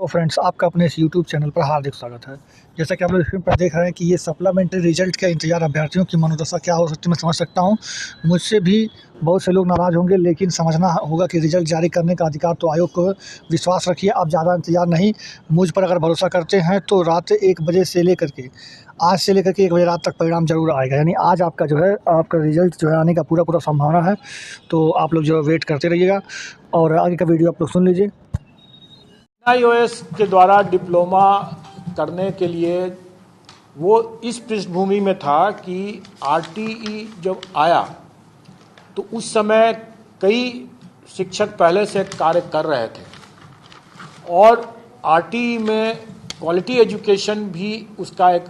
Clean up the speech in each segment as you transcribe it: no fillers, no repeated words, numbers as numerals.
तो फ्रेंड्स आपका अपने इस यूट्यूब चैनल पर हार्दिक स्वागत है। जैसा कि आप लोग स्क्रीन पर देख रहे हैं कि ये सप्लीमेंट्री रिजल्ट का इंतजार अभ्यर्थियों की मनोदशा क्या हो सकती है मैं समझ सकता हूँ। मुझसे भी बहुत से लोग नाराज़ होंगे, लेकिन समझना होगा कि रिजल्ट जारी करने का अधिकार तो आयोग को। विश्वास रखिए, आप ज़्यादा इंतजार नहीं, मुझ पर अगर भरोसा करते हैं तो रात 1 बजे से लेकर के आज से लेकर के 1 बजे रात तक परिणाम ज़रूर आएगा। यानी आज आपका जो है आपका रिजल्ट जो है आने का पूरा संभावना है। तो आप लोग जो है वेट करते रहिएगा और आगे का वीडियो आप लोग सुन लीजिए। NIOS के द्वारा डिप्लोमा करने के लिए वो इस पृष्ठभूमि में था कि RTE जब आया तो उस समय कई शिक्षक पहले से कार्य कर रहे थे और RTE में क्वालिटी एजुकेशन भी उसका एक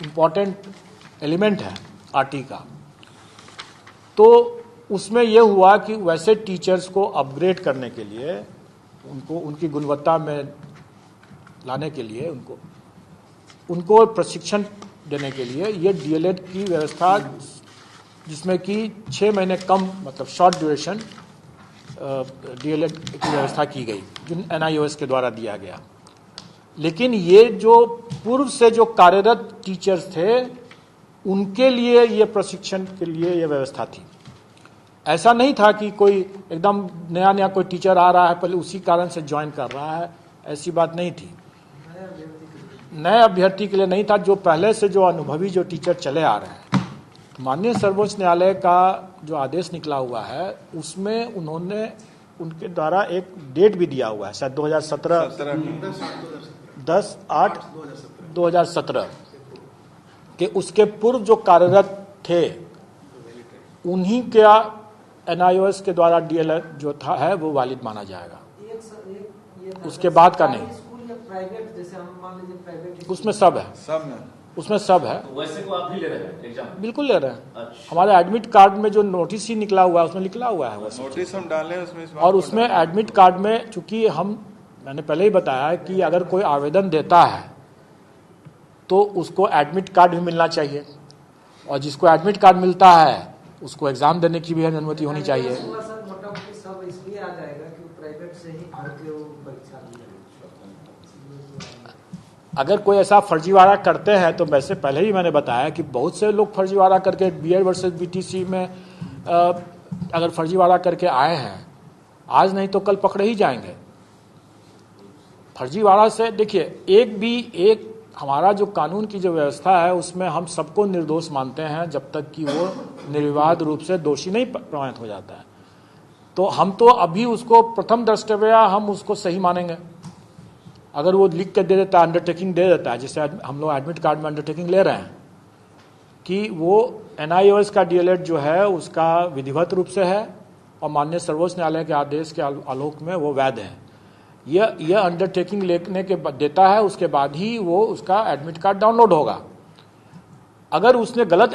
इम्पॉर्टेंट एलिमेंट है RTE का। तो उसमें यह हुआ कि वैसे टीचर्स को अपग्रेड करने के लिए, उनको उनकी गुणवत्ता में लाने के लिए, उनको प्रशिक्षण देने के लिए ये DLED की व्यवस्था, जिसमें कि 6 महीने कम मतलब शॉर्ट ड्यूरेशन DLED की व्यवस्था की गई, जो NIOS के द्वारा दिया गया। लेकिन ये जो पूर्व से जो कार्यरत टीचर्स थे उनके लिए ये प्रशिक्षण के लिए ये व्यवस्था थी। ऐसा नहीं था कि कोई एकदम नया कोई टीचर आ रहा है पहले उसी कारण से ज्वाइन कर रहा है, ऐसी बात नहीं थी। नए अभ्यर्थी के लिए नहीं था, जो पहले से जो अनुभवी जो टीचर चले आ रहे हैं। माननीय सर्वोच्च न्यायालय का जो आदेश निकला हुआ है उसमें उन्होंने उनके द्वारा एक डेट भी दिया हुआ है, शायद 10/8/2017 के उसके पूर्व जो कार्यरत थे उन्हीं का NIOS के द्वारा DLED जो था है वो वैलिड माना जाएगा। उसके बाद का नहीं। उसमें सब है, उसमें सब है। तो वैसे को आप भी ले रहे हैं एग्जाम? बिल्कुल ले रहे हैं। अच्छा। हमारे एडमिट कार्ड में जो नोटिस ही निकला हुआ है उसमें निकला हुआ है वो नोटिस हम डालें उसमें और उसमें एडमिट कार्ड में, चूंकि मैंने पहले ही बताया कि अगर कोई आवेदन देता है तो उसको एडमिट कार्ड भी मिलना चाहिए और जिसको एडमिट कार्ड मिलता है उसको एग्जाम देने की भी अनुमति होनी चाहिए। अगर कोई ऐसा फर्जीवाड़ा करते हैं तो वैसे पहले ही मैंने बताया कि बहुत से लोग फर्जीवाड़ा करके BED वर्सेस BTC में अगर फर्जीवाड़ा करके आए हैं, आज नहीं तो कल पकड़े ही जाएंगे। फर्जीवाड़ा से देखिए, एक हमारा जो कानून की जो व्यवस्था है उसमें हम सबको निर्दोष मानते हैं जब तक कि वो निर्विवाद रूप से दोषी नहीं प्रमाणित हो जाता है। तो हम तो अभी उसको प्रथम दृष्टया हम उसको सही मानेंगे। अगर वो लिख के दे देता है, अंडरटेकिंग दे देता है, जैसे हम लोग एडमिट कार्ड में अंडरटेकिंग ले रहे हैं कि वो NIOS का DLED जो है उसका विधिवत रूप से है और माननीय सर्वोच्च न्यायालय के आदेश के आलोक में वो वैध है, यह अंडरटेकिंग लेने के देता है, उसके बाद ही वो उसका एडमिट कार्ड डाउनलोड होगा। अगर उसने गलत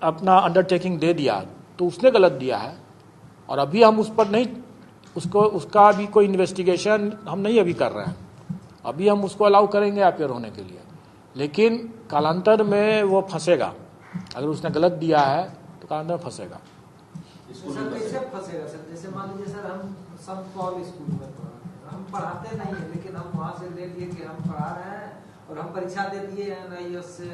अपना अंडरटेकिंग दे दिया तो उसने गलत दिया है और अभी हम उस पर नहीं, उसका भी कोई इन्वेस्टिगेशन हम नहीं अभी कर रहे हैं। अभी हम उसको अलाउ करेंगे अपियर होने के लिए, लेकिन कालांतर में वो फंसेगा। अगर उसने गलत दिया है तो कालांतर में फंसेगा। जैसे मान लीजिए सर, हम सब स्कूल में हम पढ़ाते नहीं है, लेकिन हम वहाँ से ले लिए कि हम पढ़ा रहे हैं और हम परीक्षा दे दिए NIOS से।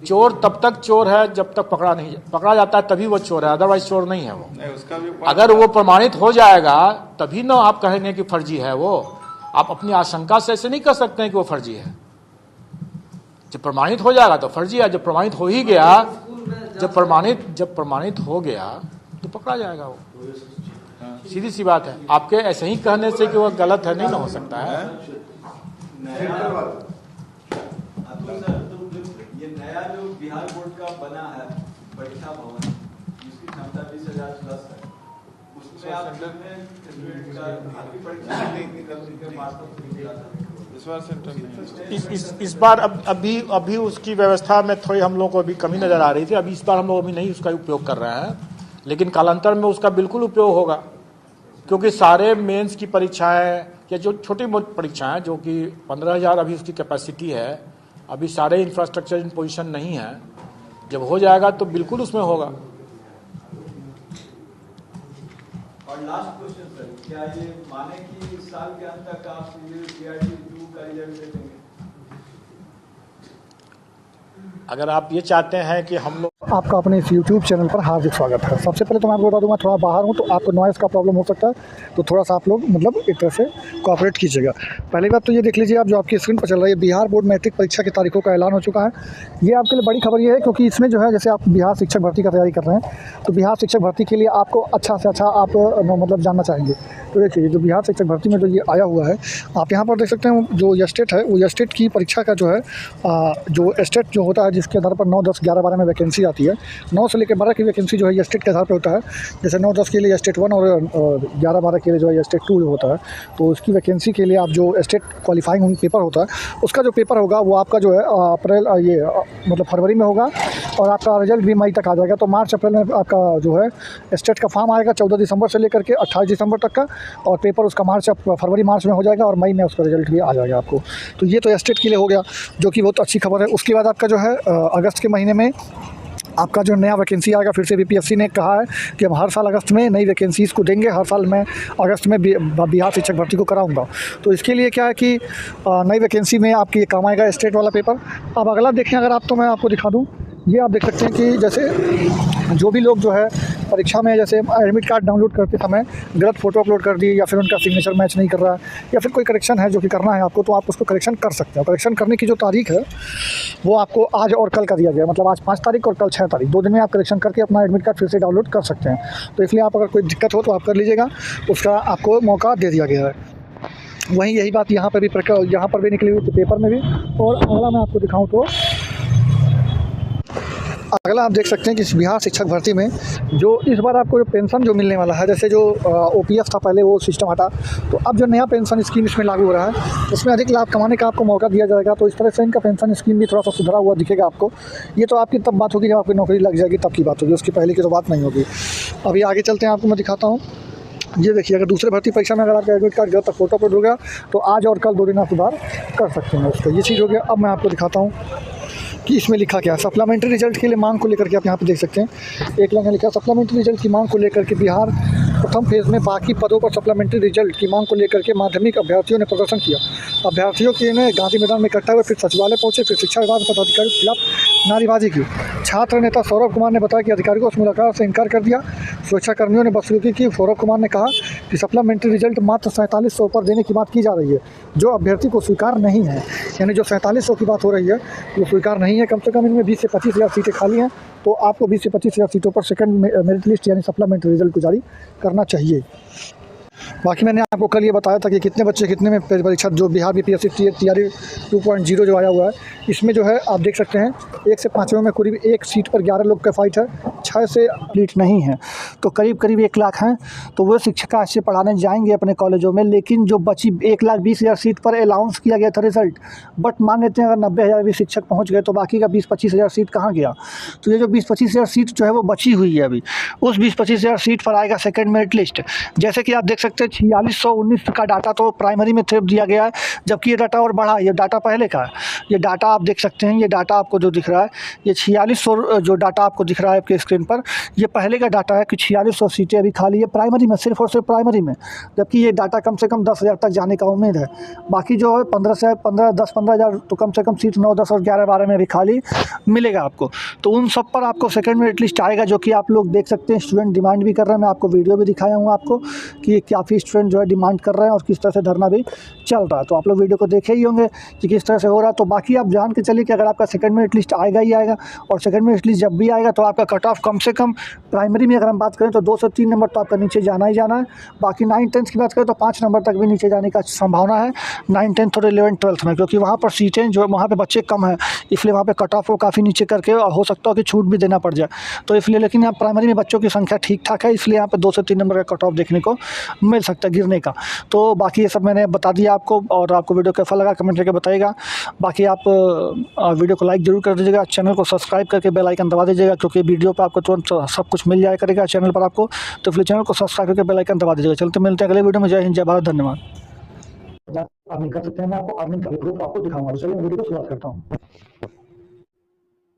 चोर तब तक चोर है जब तक पकड़ा जाता है तभी वो चोर है, अदरवाइज चोर नहीं है वो। उसका भी अगर वो प्रमाणित हो जाएगा तभी ना आप कहेंगे कि फर्जी है वो। आप अपनी आशंका से ऐसे नहीं कर सकते हैं कि वो फर्जी है। जब प्रमाणित हो जाएगा तो फर्जी है, जब प्रमाणित हो ही गया, जब प्रमाणित हो गया तो पकड़ा जाएगा वो। सीधी सी बात है। आपके ऐसे ही कहने से कि वो गलत है नहीं ना हो सकता है। ये नया जो बिहार बोर्ड का बना है परीक्षा भवन, जिसकी क्षमता 20,000 प्लस है, उसमें आप इस बार अभी उसकी व्यवस्था में थोड़ी हम लोग को अभी कमी नजर आ रही थी। अभी इस बार हम लोग अभी नहीं उसका उपयोग कर रहे हैं, लेकिन कालांतर में उसका बिल्कुल उपयोग होगा, क्योंकि सारे मेंस की परीक्षाएं या जो छोटी मोटी परीक्षाएं जो कि 15,000 अभी उसकी कैपेसिटी है, अभी सारे इंफ्रास्ट्रक्चर इन पोजीशन नहीं है। जब हो जाएगा तो बिल्कुल उसमें होगा। और लास्ट क्वेश्चन सर, क्या ये माने कि इस साल के अंत तक आप ये CRT 2 का रिजल्ट दे देंगे। अगर आप ये चाहते हैं कि हम लोग आपका अपने इस यूट्यूब चैनल पर हार्दिक स्वागत है। सबसे पहले तो मैं आपको बता दूंगा, थोड़ा बाहर हूँ तो आपको नॉइज़ का प्रॉब्लम हो सकता है, तो थोड़ा सा आप लोग मतलब एक तरह से कोऑपरेट कीजिएगा। पहली बात तो ये देख लीजिए आप, जो आपकी स्क्रीन पर चल रही है, बिहार बोर्ड मैट्रिक परीक्षा की तारीखों का ऐलान हो चुका है। ये आपके लिए बड़ी खबर ये है, क्योंकि इसमें जो है, जैसे आप बिहार शिक्षक भर्ती का तैयारी कर रहे हैं, तो बिहार शिक्षक भर्ती के लिए आपको अच्छा से अच्छा आप मतलब जानना चाहेंगे। तो देखिए, जो बिहार शिक्षक भर्ती में जो ये आया हुआ है, आप यहाँ पर देख सकते हैं, जो स्टेट है, वो स्टेट की परीक्षा का जो है जो स्टेट जो होता है, जिसके आधार पर 9, 10, 11, 12 में वैकेंसी आती है। 9 से लेकर 12 की वैकेंसी जो है स्टेट के आधार पर होता है। जैसे 9, 10 के लिए स्टेट 1 और 11, 12 के लिए जो है स्टेट 2 होता है। तो उसकी वैकेंसी के लिए आप जो स्टेट क्वालिफाइंग पेपर होता है, उसका जो पेपर होगा वो आपका जो है अप्रैल मतलब फरवरी में होगा, और आपका रिजल्ट भी मई तक आ जाएगा। तो मार्च अप्रैल में आपका जो है स्टेट का फॉर्म आएगा 14 दिसंबर से लेकर के 28 दिसंबर तक का, और पेपर उसका फरवरी मार्च में हो जाएगा, और मई में उसका रिजल्ट भी आ जाएगा आपको। तो ये तो स्टेट के लिए हो गया, जो कि बहुत अच्छी खबर है। उसके बाद आपका जो है अगस्त के महीने में आपका जो नया वैकेंसी आएगा। फिर से बीपीएससी ने कहा है कि हम हर साल अगस्त में नई वैकेंसीज़ को देंगे। हर साल मैं अगस्त में बिहार शिक्षक भर्ती को कराऊंगा। तो इसके लिए क्या है कि नई वैकेंसी में आपकी ये काम आएगा स्टेट वाला पेपर। अब अगला देखें अगर आप, तो मैं आपको दिखा दूँ, ये आप देख सकते हैं कि जैसे जो भी लोग जो है परीक्षा में, जैसे एडमिट कार्ड डाउनलोड करते समय गलत फ़ोटो अपलोड कर दी, या फिर उनका सिग्नेचर मैच नहीं कर रहा है, या फिर कोई करेक्शन है जो कि करना है आपको, तो आप उसको करेक्शन कर सकते हैं। करेक्शन करने की जो तारीख है वो आपको आज और कल का दिया गया है। मतलब आज 5 तारीख और कल 6 तारीख, 2 दिन में आप करेक्शन करके अपना एडमिट कार्ड फिर से डाउनलोड कर सकते हैं। तो इसलिए आप, अगर कोई दिक्कत हो तो आप कर लीजिएगा, उसका आपको मौका दे दिया गया है। वहीं यही बात यहाँ पर भी निकली हुई थी पेपर में भी। और अगला मैं आपको दिखाऊँ तो अगला आप देख सकते हैं कि बिहार शिक्षक भर्ती में जो इस बार आपको जो पेंशन जो मिलने वाला है, जैसे जो ओपीएस था पहले, वो सिस्टम हटा, तो अब जो नया पेंशन स्कीम इसमें लागू हो रहा है, उसमें अधिक लाभ कमाने का आपको मौका दिया जाएगा। तो इस तरह से इनका पेंशन स्कीम भी थोड़ा सा सुधरा हुआ दिखेगा आपको। ये तो आपकी तब बात होगी जब आपकी नौकरी लग जाएगी, तब की बात होगी, उसकी पहले की तो बात नहीं होगी। अभी आगे चलते हैं, आपको मैं दिखाता हूँ। ये देखिए, अगर दूसरे भर्ती परीक्षा में अगर आपका एडमिट कार्ड गलत फोटो अपलोड हो गया, तो आज और कल 2 दिन आप सुधार कर सकते हैं उसको। ये चीज़ हो गया। अब मैं आपको दिखाता हूँ कि इसमें लिखा क्या है। सप्लीमेंट्री रिजल्ट के लिए मांग को लेकर के आप यहाँ पे देख सकते हैं, एक लाइन लिखा है, सप्लीमेंट्री रिजल्ट की मांग को लेकर के बिहार प्रथम फेज़ में बाकी पदों पर सप्लीमेंट्री रिजल्ट की मांग को लेकर के माध्यमिक अभ्यर्थियों ने प्रदर्शन किया। अभ्यर्थियों के ने गांधी मैदान में इकट्ठा हुए, फिर सचिवालय पहुंचे, फिर शिक्षा विभाग पदाधिकारी के खिलाफ नारेबाजी की। छात्र नेता सौरभ कुमार ने बताया कि अधिकारियों को उस मुलाकात से इनकार कर दिया। सुरक्षाकर्मियों ने बदसलूकी की। सौरभ कुमार ने कहा कि सप्लीमेंट्री रिजल्ट मात्र 4700 पर देने की बात की जा रही है, जो अभ्यर्थी को स्वीकार नहीं है। यानी जो 4700 की बात हो रही है वो स्वीकार नहीं है। कम से कम इनमें 20 से 25 हज़ार सीटें खाली हैं, तो आपको 20 से 25 हज़ार सीटों पर सेकंड मेरिट लिस्ट यानी सप्लीमेंट्री रिजल्ट को जारी करना चाहिए। बाकी मैंने आपको कल ये बताया था कि कितने बच्चे कितने में परीक्षा, जो बिहार बीपीएससी तैयारी 2.0 जो आया हुआ है, इसमें जो है आप देख सकते हैं 1 से 5वें में करीब 1 सीट पर 11 लोग का फाइट है, 6 से लीट नहीं है, तो करीब 1 लाख हैं। तो वो शिक्षक आज से पढ़ाने जाएंगे अपने कॉलेजों में, लेकिन जो बची 1,20,000 सीट पर अलाउंस किया गया था रिजल्ट, बट मान लेते हैं अगर 90,000 भी शिक्षक पहुँच गए, तो बाकी का 20-25 हज़ार सीट कहाँ गया। तो ये जो 20-25 हज़ार सीट जो है वो बची हुई है अभी, उस 20-25 हज़ार सीट पर आएगा सेकेंड मेरिट लिस्ट। जैसे कि आप देख सकते हैं 4619 का डाटा तो प्राइमरी में दिया गया है, जबकि ये डाटा और बढ़ा, ये डाटा पहले का है। ये डाटा आप देख सकते हैं, ये डाटा आपको जो दिख रहा है, ये 4600 जो डाटा आपको दिख रहा है आपके स्क्रीन पर, ये पहले का डाटा है कि 4600 सीटें अभी खाली है प्राइमरी में, सिर्फ और सिर्फ प्राइमरी में। जबकि ये डाटा कम से कम 10,000 तक जाने का उम्मीद है। बाकी जो है 10-15 हज़ार, तो कम से कम सीट 9, 10 और 11, 12 में भी खाली मिलेगा आपको। तो उन सब पर आपको सेकेंड मेरिट लिस्ट आएगा, जो कि आप लोग देख सकते हैं। स्टूडेंट डिमांड भी कर रहे हैं, मैं आपको वीडियो भी दिखाया हूँ आपको कि काफ़ी स्टूडेंट जो है डिमांड कर रहे हैं और किस तरह से धरना भी चल रहा है। तो आप लोग वीडियो को देखे ही होंगे कि किस तरह से हो रहा है। तो बाकी आप जान के चलिए कि अगर आपका सेकंड मेरिट लिस्ट आएगा ही आएगा, और सेकंड मेरिट लिस्ट जब भी आएगा तो आपका कट ऑफ कम से कम प्राइमरी में अगर हम बात करें तो 2 से 3 नंबर तो आपका नीचे जाना ही जाना है। बाकी 9, 10 की बात करें तो 5 नंबर तक भी नीचे जाने का संभावना है 9, 10 और 11, 12 में, क्योंकि वहाँ पर सीटें जो वहाँ पर बच्चे कम हैं, इसलिए वहाँ पर कट ऑफ को काफ़ी नीचे करके हो सकता है कि छूट भी देना पड़ जाए। तो इसलिए, लेकिन यहाँ प्राइमरी में बच्चों की संख्या ठीक ठाक है, इसलिए यहाँ पर 2 से 3 नंबर का कट ऑफ देखने को मिल सकता है गिरने का। तो बाकी ये सब मैंने बता दिया आपको, और आपको वीडियो कैसा लगा कमेंट करके बताइएगा। बाकी आप वीडियो को लाइक ज़रूर कर दीजिएगा, चैनल को सब्सक्राइब करके बेल आइकन दबा दीजिएगा, क्योंकि वीडियो पर आपको तुरंत सब कुछ मिल जाया करेगा चैनल पर आपको। तो फिर चैनल को सब्सक्राइब करके बेल आइकन दबा दीजिएगा। चलते मिलते हैं अगले वीडियो में। जय हिंद, जय भारत, धन्यवाद। अर्निंग कर सकते हैं, मैं आपको अर्निंग का प्रूफ आपको दिखाऊंगा। चलिए वीडियो को शुरुआत करता हूँ।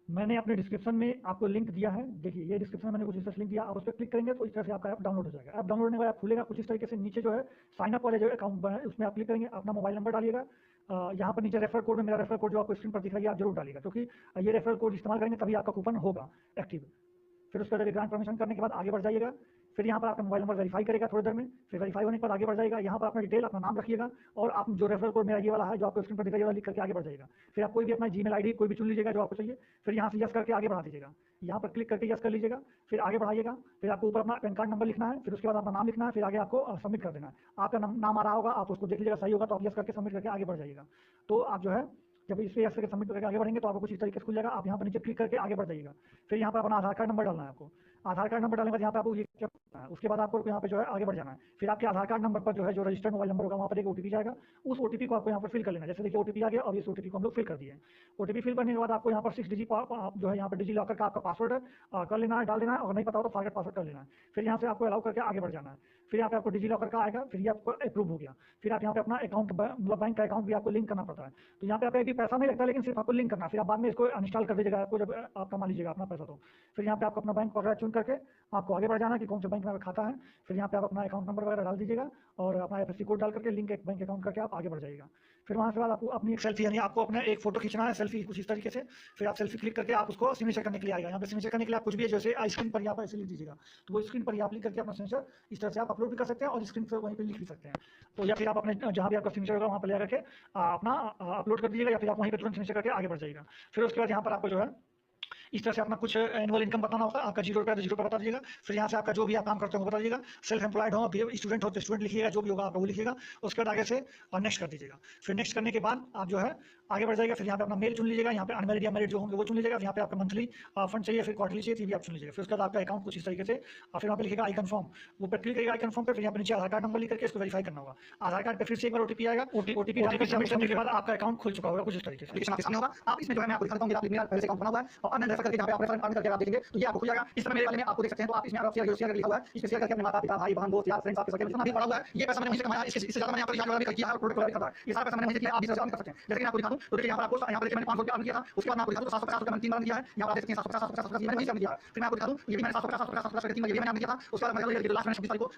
मैंने अपने डिस्क्रिप्शन में आपको लिंक दिया है, देखिए ये डिस्क्रिप्शन में मैंने कुछ इस तरह से लिंक दिया, आप उस पर क्लिक करेंगे तो इस तरह से आपका ऐप डाउनलोड हो जाएगा। ऐप डाउनलोड होने के बाद खुलेगा कुछ इस तरीके से। नीचे जो है साइन अप वाले जो अकाउंट बना है उसमें आप क्लिक करेंगे, अपना मोबाइल नंबर डालिएगा, यहाँ पर नीचे रेफरल कोड में मेरा रेफरल कोड जो आपको स्क्रीन पर दिख रहा है आप जरूर डालिएगा, क्योंकि ये रेफरल कोड इस्तेमाल करेंगे तभी आपका कूपन होगा एक्टिव। फिर उसके बाद ग्रांट परमिशन करने के बाद आगे बढ़ जाइएगा। फिर यहाँ पर आपका मोबाइल नंबर वेरीफाई करेगा थोड़ी देर में। फिर वेरीफाई होने के बाद आगे बढ़ जाएगा। यहाँ पर अपना डिटेल, अपना नाम रखिएगा और आप जो रेफरल कोड मेरा ये वाला है जो आपको स्क्रीन पर दिखाई लिख करके आगे बढ़ जाएगा। फिर आप कोई भी अपना जीमेल आईडी कोई भी चुन लीजिएगा जो आपको चाहिए। फिर यहाँ से यस करके आगे बढ़ा दीजिएगा। यहाँ पर क्लिक करके यस कर लीजिएगा। फिर आगे बढ़ाइएगा। फिर आपको ऊपर अपना पैन कार्ड नंबर लिखना है। फिर उसके बाद अपना नाम लिखना है। फिर आगे आपको सबमिट कर देना है। आपका नाम आ रहा होगा, आप उसको देख लीजिएगा, सही होगा तो आप यस करके सबमिट करके आगे बढ़ जाइएगा। तो आप जो है जब इस पे यस करके सबमिट करके आगे बढ़ेंगे तो आपको कुछ इस तरीके से खुल जाएगा। आप यहाँ पर नीचे क्लिक करके आगे बढ़ जाइएगा। फिर यहाँ पर अपना आधार कार्ड नंबर डालना है आपको। आधार कार्ड नंबर डालने के बाद यहाँ पे आपको ये करना है। उसके बाद आपको यहाँ पे जो है आगे बढ़ जाना है। फिर आपके आधार कार्ड नंबर पर जो है जो रजिस्टर्ड मोबाइल नंबर होगा वहाँ पर एक ओटीपी जाएगा। उस ओटीपी को आपको यहाँ पर फिल कर लेना है। जैसे देखिए ओटीपी आ गया और इस ओटीपी को हम लोग फिल कर दिए। ओटीपी फिल करने के बाद आपको यहाँ पर 6 डिजिट जो है यहाँ पर डिजी लॉकर का आपका पासवर्ड कर लेना है, डाल देना है। और नहीं पता हो तो फॉरगेट पासवर्ड कर लेना है। फिर यहाँ से आपको अलाउ करके आगे बढ़ जाना है। फिर यहाँ पे आपको डिजी लॉकर का आएगा। फिर ये आपको अप्रूव हो गया। फिर आप यहाँ पे अपना अकाउंट मतलब बैंक का अकाउंट भी आपको लिंक करना पड़ता है। तो यहाँ पे आपका भी पैसा नहीं लगता, लेकिन सिर्फ आपको लिंक करना। फिर आप बाद में इसको अनइंस्टॉल कर दीजिएगा आपको जब आप कमा लीजिएगा अपना पैसा। तो फिर यहाँ पे आपको अपना बैंक वगैरह चुन करके आपको आगे बढ़ जाना कि कौन से बैंक में खाता है। फिर यहाँ पे आप अपना अकाउंट नंबर वगैरह डाल दीजिएगा और अपना एफएससी कोड डाल करके लिंक एक बैंक अकाउंट करके आप आगे बढ़ जाइएगा। फिर वहाँ से बाद आपको अपनी एक सेल्फी यानी आपको अपना एक फोटो खींचना है, सेल्फी कुछ इस तरीके से। फिर आप सेल्फी क्लिक करके आप उसको सिग्नेचर करने के लिए आएगा। यहाँ पे सिग्नेचर करने के लिए आप कुछ भी जैसे स्क्रीन पर यहाँ पर ऐसे लिख दीजिएगा। तो वो स्क्रीन पर आप लिख करके अपना सिग्नेचर इस तरह से आप अपलोड भी कर सकते हैं और स्क्रीन पर वहीं पर लिख भी सकते हैं। तो या फिर आप अपने जहाँ भी आपका सिग्नेचर होगा वहाँ पर ले करके अपना अपलोड कर दीजिएगा या फिर आप वहीं पर तुरंत सिग्नेचर करके आगे बढ़ जाइएगा। फिर उसके बाद यहाँ पर आपको जो है इस तरह से अपना कुछ एनुअल इनकम बताना होगा। आपका 0 रुपया तो 0 रुपया बता दीजिएगा। फिर यहाँ से आपका जो भी आप काम करते हो वो बता दीजिएगा। सेल्फ एम्प्लॉयड हो, स्टूडेंट हो तो स्टूडेंट लिखिएगा, जो भी होगा आपका वो लिखिएगा। उसके बाद आगे से और नेक्स्ट कर दीजिएगा। फिर नेक्स्ट करने के बाद आप जो है आगे बढ़ जाएगा। फिर यहाँ पे अपना मेल चुन लीजिएगा। यहाँ पे अनमेरिड या मैरिड जो होंगे वो चुन लीजिएगा। यहाँ पे आपका मंथली फंड चाहिए, फिर क्वार्टरली चाहिए, भी आप चुन लीजिएगा। फिर उसके बाद आपका अकाउंट कुछ इस तरीके से फिर यहाँ पे लिखेगा आई कन्फर्म, वो पर क्लिक करेगा आई कन्फर्म पे। फिर यहाँ पे नीचे आधार कार्ड नंबर लिख करके इसको वेरीफाई करना होगा। आधार कार्ड पे फिर से एक बार ओटीपी आएगा। ओटीपी सबमिट करने के बाद आपका अकाउंट खुल चुका होगा कुछ इस तरीके से। सामने होगा आप इसमें जो है मैं आपको दिखाता हूँ कि मेरा पहले से अकाउंट बना हुआ है और अन्य रेफर करके जहाँ पे आप रेफर करके आप देखेंगे तो ये आपको खुल जाएगा। इस तरह मेरे वाले में आपको देख सकते हैं। तो आप इसमें शेयर लिखा हुआ है, इसमें शेयर करके अपने माता पिता भाई बहन दोस्त यार फ्रेंड्स आपके सर्कल में जितना भी पड़ा हुआ है ये पैसा मैंने वहीं से कमाया। इससे ज्यादा मैंने यहाँ पर रिचार्ज किया है, प्रोडक्ट वगैरह खरीदा है, ये सारा पैसा मैंने वहीं से किया। आप भी सर्च कर सकते हैं। जैसे कि मैं आपको दिखाऊं तो देखिए यहाँ पर आपको यहाँ पर देखिए मैंने 500 रुपया अर्न किया था। उसके बाद मैं आपको दिखाऊं तो 750 रुपया मैंने 3 बार दिया है। यहाँ पर देख सकते हैं 750 मैंने वहीं से दिया है। फिर मैं आपको दिखा दूं ये भी मैंने 750 3 बार ये भी मैंने दिया था। उसके बाद मैं लास्ट में 26 तारीख को